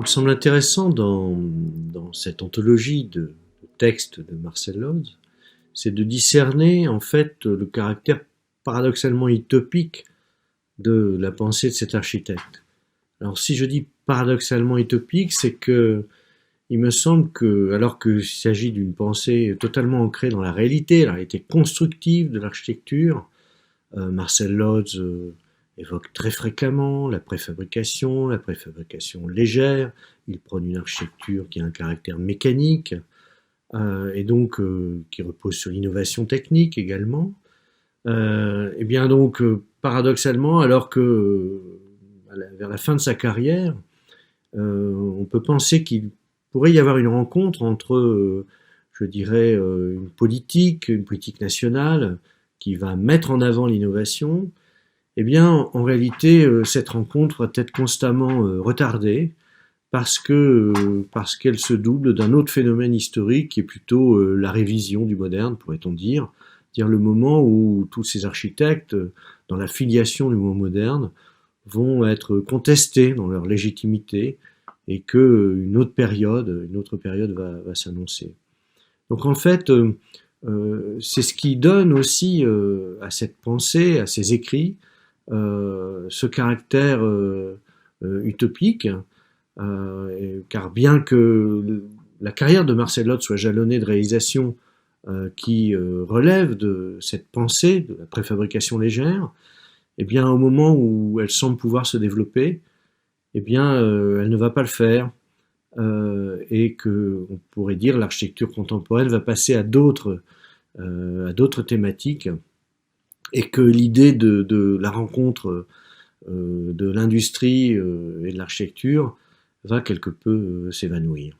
qui me semble intéressant dans cette anthologie de textes de Marcel Lotz, c'est de discerner en fait le caractère paradoxalement utopique de la pensée de cet architecte. Alors si je dis paradoxalement utopique, c'est que il me semble que, alors qu'il s'agit d'une pensée totalement ancrée dans la réalité constructive de l'architecture, Marcel Lotz évoque très fréquemment la préfabrication légère. Il prône une architecture qui a un caractère mécanique et donc qui repose sur l'innovation technique également. Et bien donc, paradoxalement, alors que vers la fin de sa carrière, on peut penser qu'il pourrait y avoir une rencontre entre, je dirais, une politique nationale qui va mettre en avant l'innovation. Eh bien, en réalité, cette rencontre va être constamment retardée parce qu'elle se double d'un autre phénomène historique qui est plutôt la révision du moderne, pourrait-on dire le moment où tous ces architectes, dans la filiation du mot moderne, vont être contestés dans leur légitimité et qu'une autre période va s'annoncer. Donc en fait, c'est ce qui donne aussi à cette pensée, à ces écrits, ce caractère utopique, car bien que la carrière de Marcel Lotz soit jalonnée de réalisations qui relèvent de cette pensée, de la préfabrication légère, eh bien, au moment où elle semble pouvoir se développer, eh bien, elle ne va pas le faire, et que, on pourrait dire, l'architecture contemporaine va passer à d'autres thématiques, et que l'idée de la rencontre de l'industrie et de l'architecture va quelque peu s'évanouir.